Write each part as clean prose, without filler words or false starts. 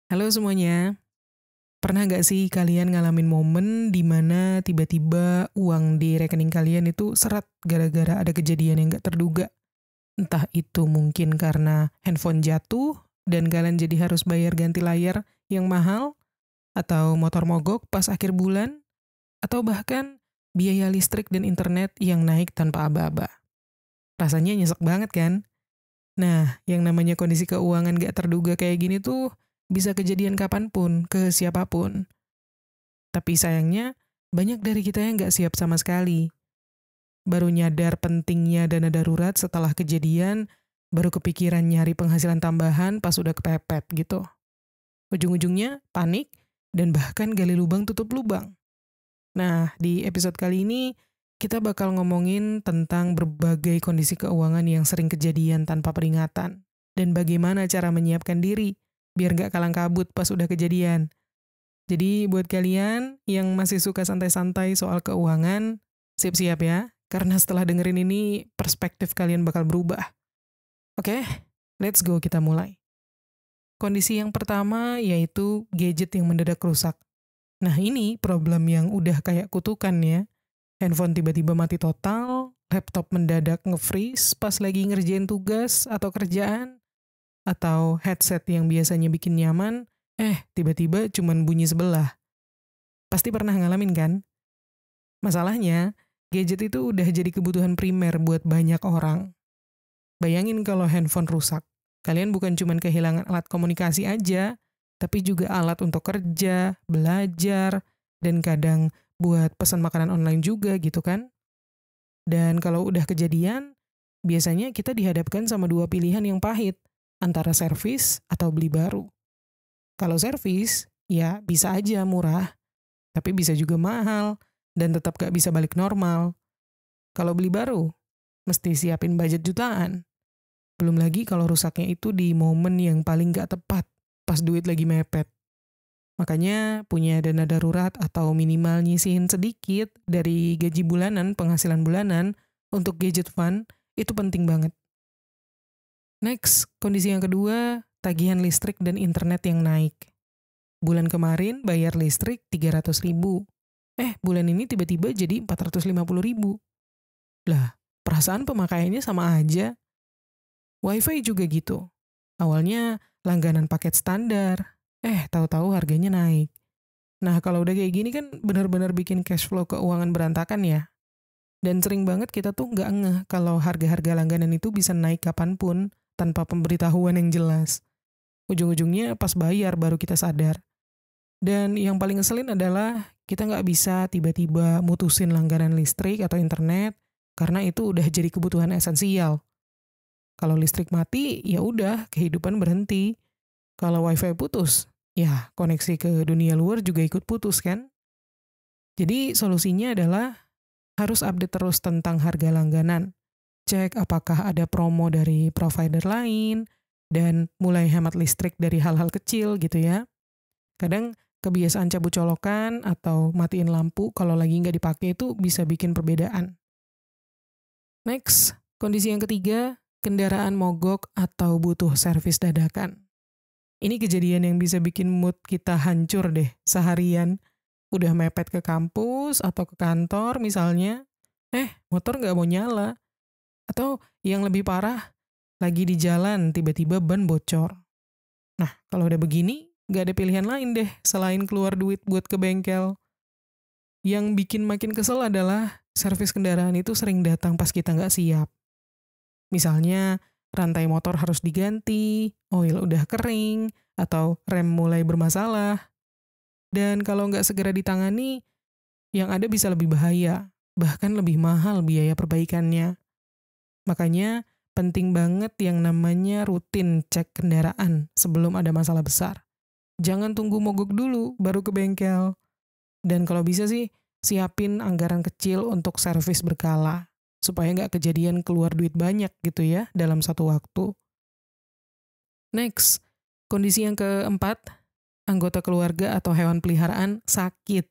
Halo semuanya, pernah nggak sih kalian ngalamin momen di mana tiba-tiba uang di rekening kalian itu seret gara-gara ada kejadian yang nggak terduga? Entah itu mungkin karena handphone jatuh dan kalian jadi harus bayar ganti layar yang mahal, atau motor mogok pas akhir bulan, atau bahkan biaya listrik dan internet yang naik tanpa aba-aba. Rasanya nyesek banget kan? Nah, yang namanya kondisi keuangan nggak terduga kayak gini tuh bisa kejadian kapanpun, ke siapapun. Tapi sayangnya, banyak dari kita yang nggak siap sama sekali. Baru nyadar pentingnya dana darurat setelah kejadian, baru kepikiran nyari penghasilan tambahan pas udah kepepet gitu. Ujung-ujungnya panik, dan bahkan gali lubang tutup lubang. Nah, di episode kali ini, kita bakal ngomongin tentang berbagai kondisi keuangan yang sering kejadian tanpa peringatan. Dan bagaimana cara menyiapkan diri, biar nggak kalang kabut pas udah kejadian. Jadi buat kalian yang masih suka santai-santai soal keuangan, siap-siap ya, karena setelah dengerin ini perspektif kalian bakal berubah. Oke, let's go kita mulai. Kondisi yang pertama yaitu gadget yang mendadak rusak. Nah ini problem yang udah kayak kutukan ya. Handphone tiba-tiba mati total, laptop mendadak nge-freeze pas lagi ngerjain tugas atau kerjaan, atau headset yang biasanya bikin nyaman, tiba-tiba cuman bunyi sebelah. Pasti pernah ngalamin kan? Masalahnya, gadget itu udah jadi kebutuhan primer buat banyak orang. Bayangin kalau handphone rusak. Kalian bukan cuma kehilangan alat komunikasi aja, tapi juga alat untuk kerja, belajar, dan kadang buat pesan makanan online juga gitu kan. Dan kalau udah kejadian, biasanya kita dihadapkan sama dua pilihan yang pahit, antara servis atau beli baru. Kalau servis, ya bisa aja murah, tapi bisa juga mahal, dan tetap gak bisa balik normal. Kalau beli baru, mesti siapin budget jutaan. Belum lagi kalau rusaknya itu di momen yang paling gak tepat, pas duit lagi mepet. Makanya punya dana darurat atau minimal nyisihin sedikit dari gaji bulanan, penghasilan bulanan, untuk gadget fund, itu penting banget. Next, kondisi yang kedua, tagihan listrik dan internet yang naik. Bulan kemarin bayar listrik 300.000. Bulan ini tiba-tiba jadi 450.000. Lah, perasaan pemakaiannya sama aja. WiFi juga gitu. Awalnya langganan paket standar, tahu-tahu harganya naik. Nah, kalau udah kayak gini kan benar-benar bikin cash flow keuangan berantakan ya. Dan sering banget kita tuh nggak ngeh kalau harga-harga langganan itu bisa naik kapanpun tanpa pemberitahuan yang jelas. Ujung-ujungnya pas bayar baru kita sadar. Dan yang paling ngeselin adalah kita nggak bisa tiba-tiba mutusin langganan listrik atau internet karena itu udah jadi kebutuhan esensial. Kalau listrik mati, ya udah kehidupan berhenti. Kalau wifi putus, ya koneksi ke dunia luar juga ikut putus kan? Jadi solusinya adalah harus update terus tentang harga langganan. Cek apakah ada promo dari provider lain, dan mulai hemat listrik dari hal-hal kecil gitu ya. Kadang kebiasaan cabut colokan atau matiin lampu kalau lagi nggak dipakai itu bisa bikin perbedaan. Next, kondisi yang ketiga, kendaraan mogok atau butuh servis dadakan. Ini kejadian yang bisa bikin mood kita hancur deh seharian. Udah mepet ke kampus atau ke kantor misalnya, motor nggak mau nyala. Atau yang lebih parah, lagi di jalan tiba-tiba ban bocor. Nah, kalau udah begini, nggak ada pilihan lain deh selain keluar duit buat ke bengkel. Yang bikin makin kesel adalah servis kendaraan itu sering datang pas kita nggak siap. Misalnya, rantai motor harus diganti, oil udah kering, atau rem mulai bermasalah. Dan kalau nggak segera ditangani, yang ada bisa lebih bahaya, bahkan lebih mahal biaya perbaikannya. Makanya, penting banget yang namanya rutin cek kendaraan sebelum ada masalah besar. Jangan tunggu mogok dulu, baru ke bengkel. Dan kalau bisa sih, siapin anggaran kecil untuk servis berkala, supaya nggak kejadian keluar duit banyak gitu ya dalam satu waktu. Next, kondisi yang keempat, anggota keluarga atau hewan peliharaan sakit.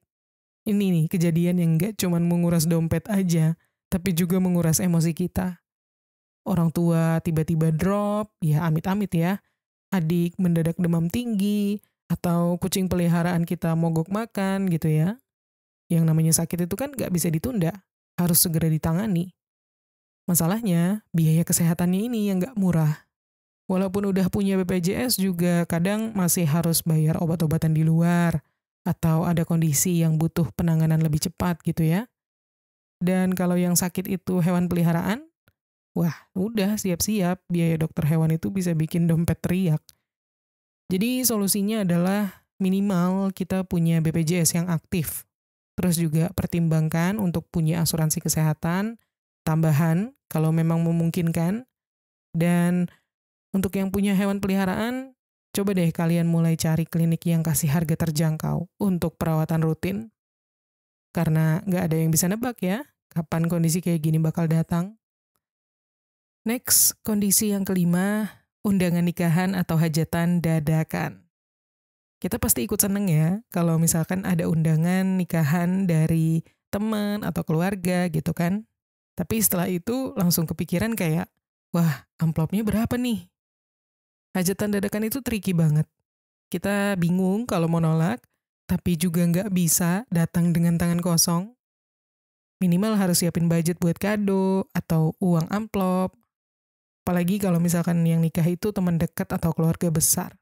Ini nih kejadian yang nggak cuma menguras dompet aja, tapi juga menguras emosi kita. Orang tua tiba-tiba drop, ya amit-amit ya. Adik mendadak demam tinggi, atau kucing peliharaan kita mogok makan gitu ya. Yang namanya sakit itu kan nggak bisa ditunda, harus segera ditangani. Masalahnya, biaya kesehatannya ini yang nggak murah. Walaupun udah punya BPJS juga kadang masih harus bayar obat-obatan di luar, atau ada kondisi yang butuh penanganan lebih cepat gitu ya. Dan kalau yang sakit itu hewan peliharaan, wah udah siap-siap biaya dokter hewan itu bisa bikin dompet teriak. Jadi solusinya adalah minimal kita punya BPJS yang aktif. Terus juga pertimbangkan untuk punya asuransi kesehatan, tambahan kalau memang memungkinkan. Dan untuk yang punya hewan peliharaan, coba deh kalian mulai cari klinik yang kasih harga terjangkau untuk perawatan rutin. Karena nggak ada yang bisa nebak ya, kapan kondisi kayak gini bakal datang. Next, kondisi yang kelima, undangan nikahan atau hajatan dadakan. Kita pasti ikut seneng ya, kalau misalkan ada undangan nikahan dari teman atau keluarga gitu kan. Tapi setelah itu langsung kepikiran kayak, wah amplopnya berapa nih? Hajatan dadakan itu tricky banget. Kita bingung kalau mau nolak, tapi juga nggak bisa datang dengan tangan kosong. Minimal harus siapin budget buat kado atau uang amplop. Apalagi kalau misalkan yang nikah itu teman dekat atau keluarga besar.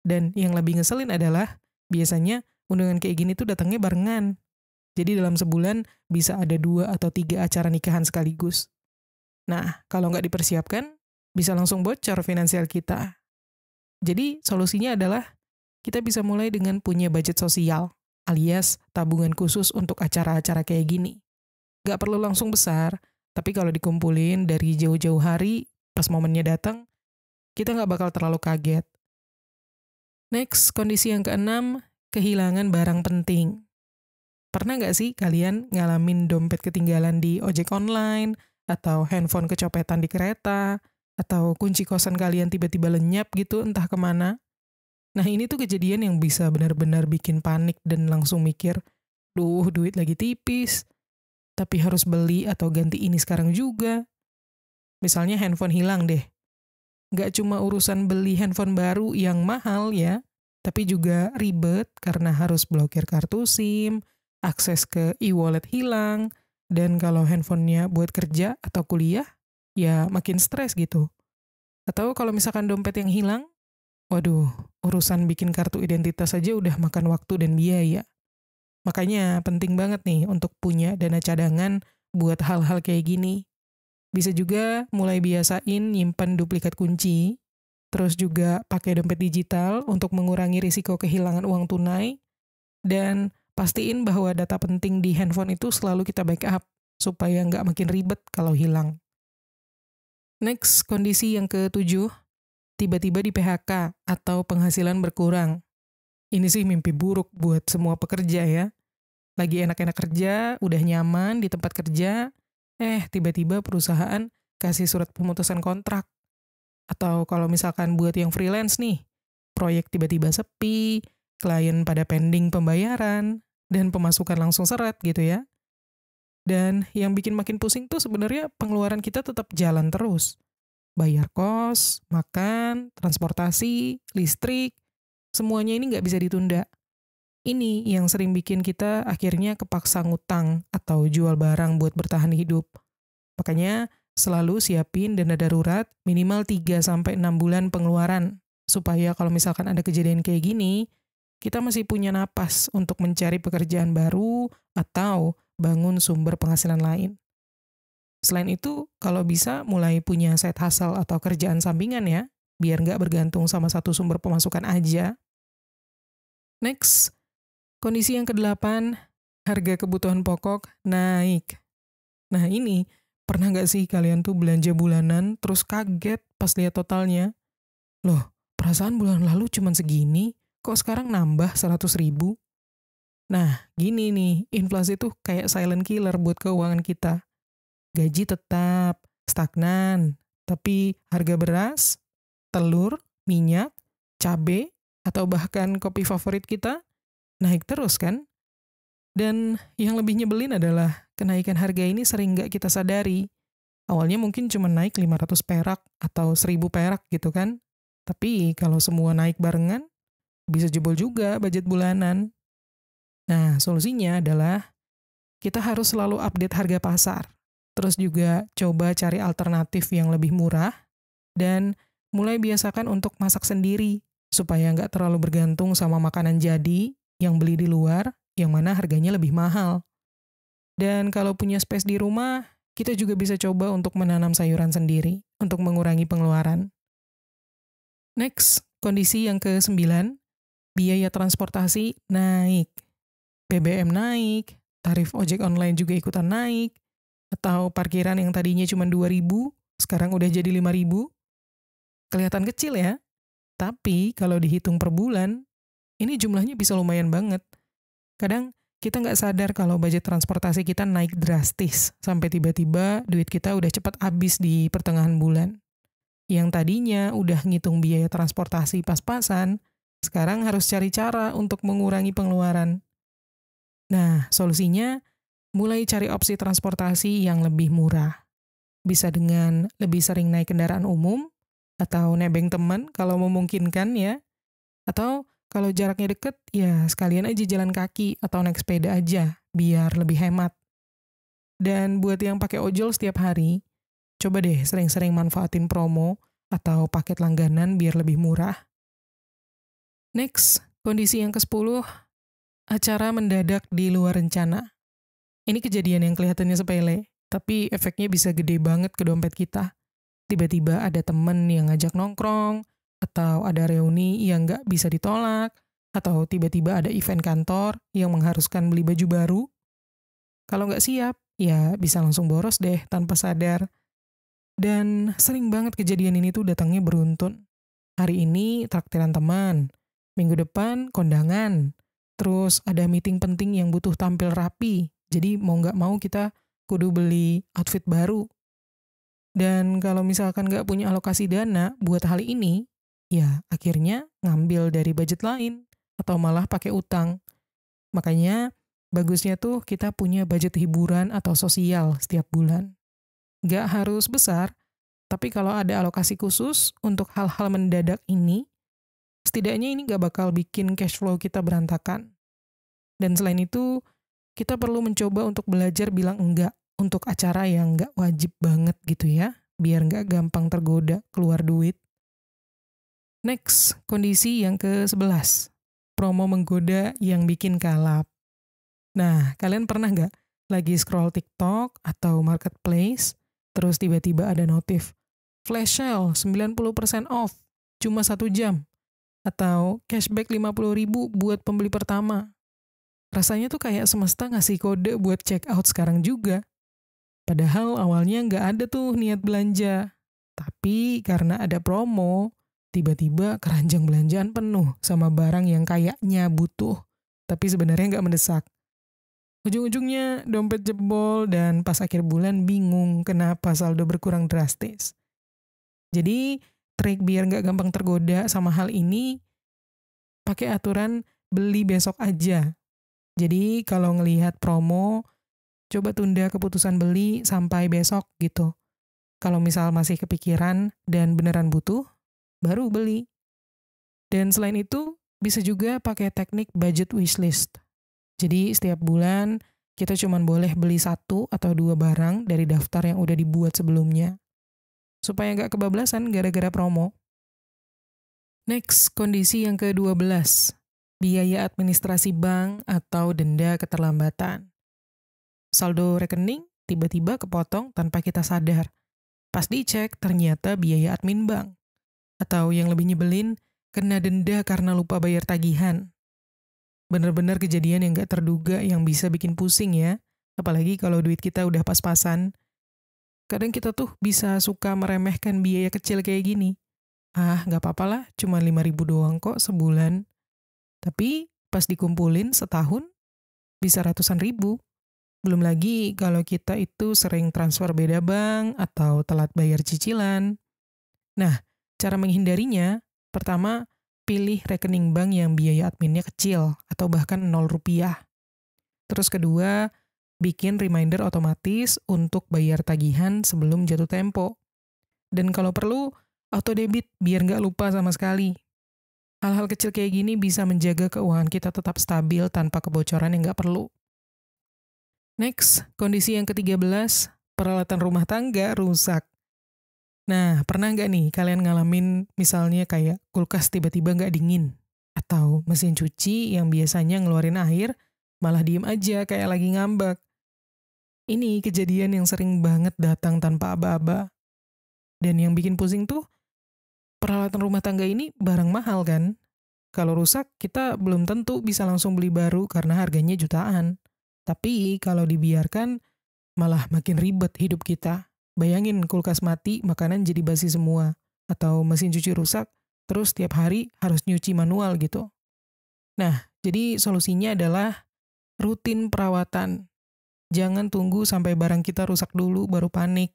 Dan yang lebih ngeselin adalah, biasanya undangan kayak gini tuh datangnya barengan. Jadi dalam sebulan bisa ada 2 atau 3 acara nikahan sekaligus. Nah, kalau nggak dipersiapkan, bisa langsung bocor finansial kita. Jadi solusinya adalah, kita bisa mulai dengan punya budget sosial, alias tabungan khusus untuk acara-acara kayak gini. Nggak perlu langsung besar, tapi kalau dikumpulin dari jauh-jauh hari, pas momennya datang, kita nggak bakal terlalu kaget. Next, kondisi yang keenam, kehilangan barang penting. Pernah nggak sih kalian ngalamin dompet ketinggalan di ojek online, atau handphone kecopetan di kereta, atau kunci kosan kalian tiba-tiba lenyap gitu entah kemana? Nah ini tuh kejadian yang bisa benar-benar bikin panik dan langsung mikir, duh duit lagi tipis, tapi harus beli atau ganti ini sekarang juga. Misalnya handphone hilang deh. Nggak cuma urusan beli handphone baru yang mahal ya, tapi juga ribet karena harus blokir kartu SIM, akses ke e-wallet hilang, dan kalau handphonenya buat kerja atau kuliah, ya makin stres gitu. Atau kalau misalkan dompet yang hilang, waduh, urusan bikin kartu identitas saja udah makan waktu dan biaya. Makanya penting banget nih untuk punya dana cadangan buat hal-hal kayak gini. Bisa juga mulai biasain nyimpan duplikat kunci, terus juga pakai dompet digital untuk mengurangi risiko kehilangan uang tunai, dan pastiin bahwa data penting di handphone itu selalu kita backup, supaya nggak makin ribet kalau hilang. Next, kondisi yang ketujuh, tiba-tiba di PHK atau penghasilan berkurang. Ini sih mimpi buruk buat semua pekerja ya. Lagi enak-enak kerja, udah nyaman di tempat kerja, tiba-tiba perusahaan kasih surat pemutusan kontrak. Atau kalau misalkan buat yang freelance nih, proyek tiba-tiba sepi, klien pada pending pembayaran, dan pemasukan langsung seret gitu ya. Dan yang bikin makin pusing tuh sebenarnya pengeluaran kita tetap jalan terus. Bayar kos, makan, transportasi, listrik, semuanya ini nggak bisa ditunda. Ini yang sering bikin kita akhirnya kepaksa ngutang atau jual barang buat bertahan hidup. Makanya selalu siapin dana darurat minimal 3-6 bulan pengeluaran. Supaya kalau misalkan ada kejadian kayak gini, kita masih punya napas untuk mencari pekerjaan baru atau bangun sumber penghasilan lain. Selain itu, kalau bisa mulai punya side hustle atau kerjaan sampingan ya, biar nggak bergantung sama satu sumber pemasukan aja. Next, kondisi yang kedelapan, harga kebutuhan pokok naik. Nah ini, pernah nggak sih kalian tuh belanja bulanan terus kaget pas lihat totalnya? Loh, perasaan bulan lalu cuma segini, kok sekarang nambah 100.000? Nah, gini nih, inflasi tuh kayak silent killer buat keuangan kita. Gaji tetap stagnan, tapi harga beras, telur, minyak, cabai, atau bahkan kopi favorit kita naik terus kan? Dan yang lebih nyebelin adalah kenaikan harga ini sering nggak kita sadari. Awalnya mungkin cuma naik 500 perak atau 1.000 perak gitu kan. Tapi kalau semua naik barengan, bisa jebol juga budget bulanan. Nah, solusinya adalah kita harus selalu update harga pasar. Terus juga coba cari alternatif yang lebih murah dan mulai biasakan untuk masak sendiri supaya nggak terlalu bergantung sama makanan jadi yang beli di luar yang mana harganya lebih mahal. Dan kalau punya space di rumah, kita juga bisa coba untuk menanam sayuran sendiri untuk mengurangi pengeluaran. Next, kondisi yang ke-9, biaya transportasi naik. BBM naik, tarif ojek online juga ikutan naik, atau parkiran yang tadinya cuma 2.000, sekarang udah jadi 5.000. Kelihatan kecil ya, tapi kalau dihitung per bulan, ini jumlahnya bisa lumayan banget. Kadang kita nggak sadar kalau budget transportasi kita naik drastis, sampai tiba-tiba duit kita udah cepat habis di pertengahan bulan. Yang tadinya udah ngitung biaya transportasi pas-pasan, sekarang harus cari cara untuk mengurangi pengeluaran. Nah, solusinya mulai cari opsi transportasi yang lebih murah. Bisa dengan lebih sering naik kendaraan umum, atau nebeng teman kalau memungkinkan ya. Atau kalau jaraknya deket, ya sekalian aja jalan kaki atau naik sepeda aja, biar lebih hemat. Dan buat yang pakai ojol setiap hari, coba deh sering-sering manfaatin promo atau paket langganan biar lebih murah. Next, kondisi yang ke-10, acara mendadak di luar rencana. Ini kejadian yang kelihatannya sepele, tapi efeknya bisa gede banget ke dompet kita. Tiba-tiba ada temen yang ngajak nongkrong, atau ada reuni yang nggak bisa ditolak, atau tiba-tiba ada event kantor yang mengharuskan beli baju baru. Kalau nggak siap, ya bisa langsung boros deh tanpa sadar. Dan sering banget kejadian ini tuh datangnya beruntun. Hari ini traktiran teman, minggu depan kondangan, terus ada meeting penting yang butuh tampil rapi, jadi mau nggak mau kita kudu beli outfit baru. Dan kalau misalkan nggak punya alokasi dana buat hal ini, ya akhirnya ngambil dari budget lain, atau malah pakai utang. Makanya bagusnya tuh kita punya budget hiburan atau sosial setiap bulan. Nggak harus besar, tapi kalau ada alokasi khusus untuk hal-hal mendadak ini, setidaknya ini nggak bakal bikin cash flow kita berantakan. Dan selain itu, kita perlu mencoba untuk belajar bilang enggak untuk acara yang nggak wajib banget gitu ya, biar nggak gampang tergoda keluar duit. Next, kondisi yang ke-11, promo menggoda yang bikin kalap. Nah, kalian pernah nggak lagi scroll TikTok atau Marketplace, terus tiba-tiba ada notif, flash sale 90% off, cuma 1 jam, atau cashback 50.000 buat pembeli pertama. Rasanya tuh kayak semesta ngasih kode buat check out sekarang juga. Padahal awalnya nggak ada tuh niat belanja. Tapi karena ada promo, tiba-tiba keranjang belanjaan penuh sama barang yang kayaknya butuh, tapi sebenarnya nggak mendesak. Ujung-ujungnya dompet jebol dan pas akhir bulan bingung kenapa saldo berkurang drastis. Jadi trik biar nggak gampang tergoda sama hal ini, pakai aturan beli besok aja. Jadi kalau ngelihat promo, coba tunda keputusan beli sampai besok gitu. Kalau misal masih kepikiran dan beneran butuh, baru beli. Dan selain itu, bisa juga pakai teknik budget wishlist. Jadi setiap bulan, kita cuma boleh beli 1 atau 2 barang dari daftar yang udah dibuat sebelumnya. Supaya nggak kebablasan gara-gara promo. Next, kondisi yang ke-12. Biaya administrasi bank atau denda keterlambatan. Saldo rekening tiba-tiba kepotong tanpa kita sadar. Pas dicek, ternyata biaya admin bank. Atau yang lebih nyebelin, kena denda karena lupa bayar tagihan. Bener-bener kejadian yang gak terduga yang bisa bikin pusing ya. Apalagi kalau duit kita udah pas-pasan. Kadang kita tuh bisa suka meremehkan biaya kecil kayak gini. Ah, gak apa-apa lah, cuma 5.000 doang kok sebulan. Tapi pas dikumpulin setahun, bisa ratusan ribu. Belum lagi kalau kita itu sering transfer beda bank atau telat bayar cicilan. Nah, cara menghindarinya, pertama, pilih rekening bank yang biaya adminnya kecil atau bahkan 0 rupiah. Terus kedua, bikin reminder otomatis untuk bayar tagihan sebelum jatuh tempo. Dan kalau perlu, auto debit biar nggak lupa sama sekali. Hal-hal kecil kayak gini bisa menjaga keuangan kita tetap stabil tanpa kebocoran yang nggak perlu. Next, kondisi yang ke-13, peralatan rumah tangga rusak. Nah, pernah nggak nih kalian ngalamin misalnya kayak kulkas tiba-tiba nggak dingin? Atau mesin cuci yang biasanya ngeluarin air, malah diem aja kayak lagi ngambek. Ini kejadian yang sering banget datang tanpa aba-aba. Dan yang bikin pusing tuh, peralatan rumah tangga ini barang mahal kan? Kalau rusak, kita belum tentu bisa langsung beli baru karena harganya jutaan. Tapi kalau dibiarkan, malah makin ribet hidup kita. Bayangin kulkas mati, makanan jadi basi semua. Atau mesin cuci rusak, terus tiap hari harus nyuci manual gitu. Nah, jadi solusinya adalah rutin perawatan. Jangan tunggu sampai barang kita rusak dulu baru panik.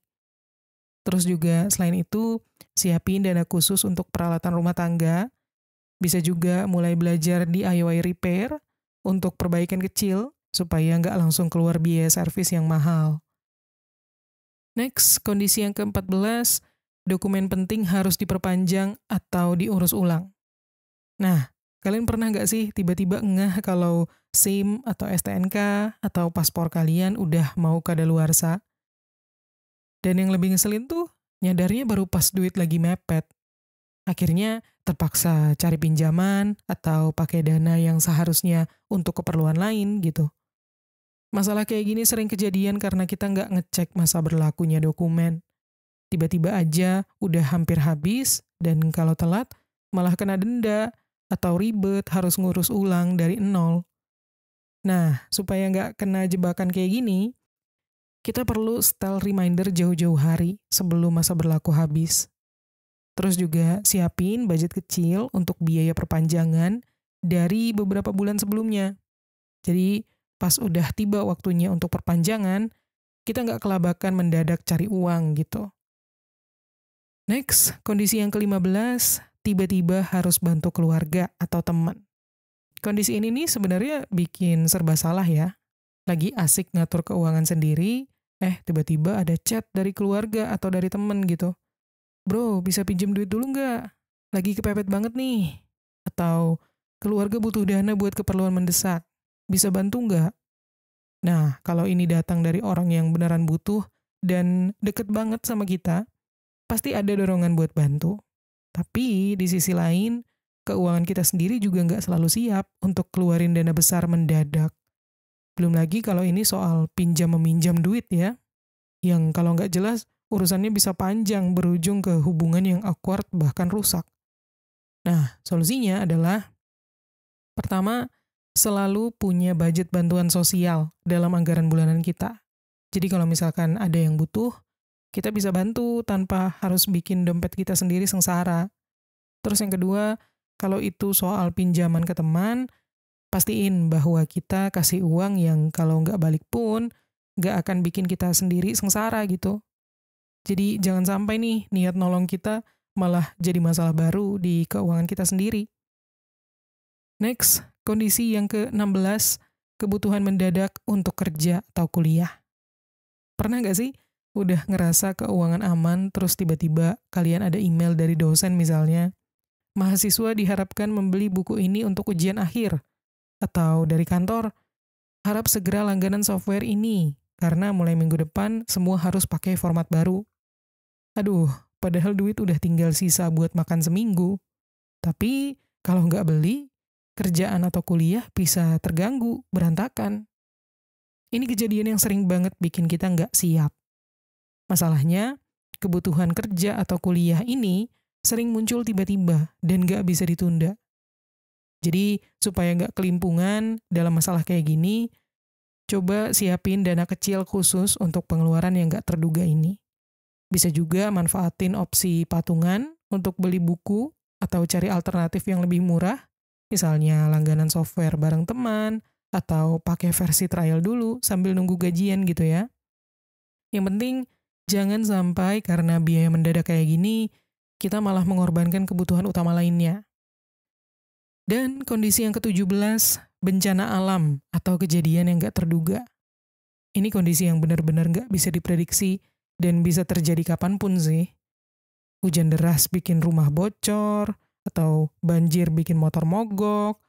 Terus juga selain itu, siapin dana khusus untuk peralatan rumah tangga. Bisa juga mulai belajar DIY repair untuk perbaikan kecil supaya nggak langsung keluar biaya servis yang mahal. Next, kondisi yang ke-14, dokumen penting harus diperpanjang atau diurus ulang. Nah, kalian pernah nggak sih tiba-tiba ngeh kalau SIM atau STNK atau paspor kalian udah mau kadaluarsa? Dan yang lebih ngeselin tuh, nyadarnya baru pas duit lagi mepet. Akhirnya terpaksa cari pinjaman atau pakai dana yang seharusnya untuk keperluan lain gitu. Masalah kayak gini sering kejadian karena kita nggak ngecek masa berlakunya dokumen. Tiba-tiba aja udah hampir habis, dan kalau telat malah kena denda atau ribet harus ngurus ulang dari nol. Nah, supaya nggak kena jebakan kayak gini, kita perlu setel reminder jauh-jauh hari sebelum masa berlaku habis. Terus juga siapin budget kecil untuk biaya perpanjangan dari beberapa bulan sebelumnya. Jadi pas udah tiba waktunya untuk perpanjangan, kita nggak kelabakan mendadak cari uang gitu. Next, kondisi yang ke-15, tiba-tiba harus bantu keluarga atau teman. Kondisi ini nih sebenarnya bikin serba salah ya. Lagi asik ngatur keuangan sendiri, tiba-tiba ada chat dari keluarga atau dari temen gitu. Bro, bisa pinjem duit dulu nggak? Lagi kepepet banget nih. Atau keluarga butuh dana buat keperluan mendesak. Bisa bantu nggak? Nah, kalau ini datang dari orang yang beneran butuh dan deket banget sama kita, pasti ada dorongan buat bantu. Tapi di sisi lain, keuangan kita sendiri juga nggak selalu siap untuk keluarin dana besar mendadak. Belum lagi kalau ini soal pinjam-meminjam duit ya, yang kalau nggak jelas, urusannya bisa panjang berujung ke hubungan yang awkward bahkan rusak. Nah, solusinya adalah pertama, selalu punya budget bantuan sosial dalam anggaran bulanan kita. Jadi kalau misalkan ada yang butuh, kita bisa bantu tanpa harus bikin dompet kita sendiri sengsara. Terus yang kedua, kalau itu soal pinjaman ke teman, pastiin bahwa kita kasih uang yang kalau nggak balik pun, nggak akan bikin kita sendiri sengsara gitu. Jadi jangan sampai nih niat nolong kita malah jadi masalah baru di keuangan kita sendiri. Next, kondisi yang ke-16, kebutuhan mendadak untuk kerja atau kuliah. Pernah nggak sih udah ngerasa keuangan aman terus tiba-tiba kalian ada email dari dosen misalnya, mahasiswa diharapkan membeli buku ini untuk ujian akhir, atau dari kantor, harap segera langganan software ini karena mulai minggu depan semua harus pakai format baru. Aduh, padahal duit udah tinggal sisa buat makan seminggu. Tapi kalau nggak beli, kerjaan atau kuliah bisa terganggu, berantakan. Ini kejadian yang sering banget bikin kita nggak siap. Masalahnya, kebutuhan kerja atau kuliah ini sering muncul tiba-tiba dan nggak bisa ditunda. Jadi, supaya nggak kelimpungan dalam masalah kayak gini, coba siapin dana kecil khusus untuk pengeluaran yang nggak terduga ini. Bisa juga manfaatin opsi patungan untuk beli buku atau cari alternatif yang lebih murah, misalnya langganan software bareng teman, atau pakai versi trial dulu sambil nunggu gajian gitu ya. Yang penting, jangan sampai karena biaya mendadak kayak gini, kita malah mengorbankan kebutuhan utama lainnya. Dan kondisi yang ke-17, bencana alam atau kejadian yang nggak terduga. Ini kondisi yang benar-benar nggak bisa diprediksi dan bisa terjadi kapanpun sih. Hujan deras bikin rumah bocor, atau banjir bikin motor mogok,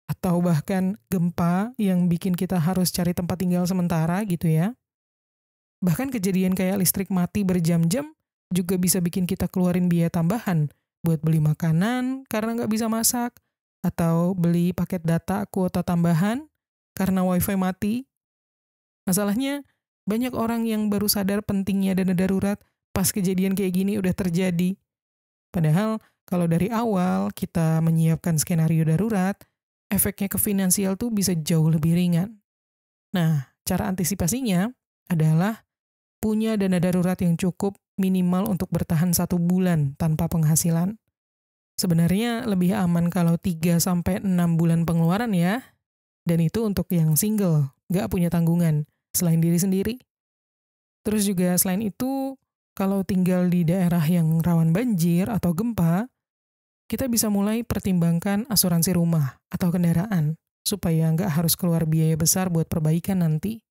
atau bahkan gempa yang bikin kita harus cari tempat tinggal sementara gitu ya. Bahkan kejadian kayak listrik mati berjam-jam juga bisa bikin kita keluarin biaya tambahan buat beli makanan karena nggak bisa masak, atau beli paket data kuota tambahan karena wifi mati. Masalahnya, banyak orang yang baru sadar pentingnya dana darurat pas kejadian kayak gini udah terjadi. Padahal kalau dari awal kita menyiapkan skenario darurat, efeknya ke finansial tuh bisa jauh lebih ringan. Nah, cara antisipasinya adalah punya dana darurat yang cukup minimal untuk bertahan 1 bulan tanpa penghasilan. Sebenarnya lebih aman kalau 3-6 bulan pengeluaran ya, dan itu untuk yang single, nggak punya tanggungan, selain diri sendiri. Terus juga selain itu, kalau tinggal di daerah yang rawan banjir atau gempa, kita bisa mulai pertimbangkan asuransi rumah atau kendaraan, supaya nggak harus keluar biaya besar buat perbaikan nanti.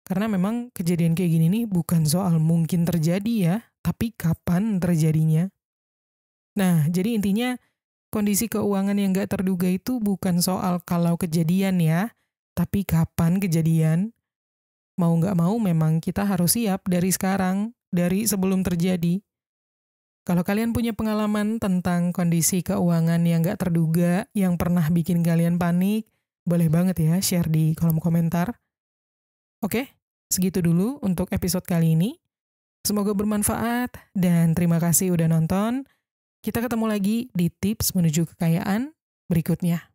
Karena memang kejadian kayak gini nih bukan soal mungkin terjadi ya, tapi kapan terjadinya. Nah, jadi intinya kondisi keuangan yang nggak terduga itu bukan soal kalau kejadian ya, tapi kapan kejadian. Mau nggak mau memang kita harus siap dari sekarang, dari sebelum terjadi. Kalau kalian punya pengalaman tentang kondisi keuangan yang nggak terduga, yang pernah bikin kalian panik, boleh banget ya share di kolom komentar. Oke, segitu dulu untuk episode kali ini. Semoga bermanfaat dan terima kasih udah nonton. Kita ketemu lagi di tips menuju kekayaan berikutnya.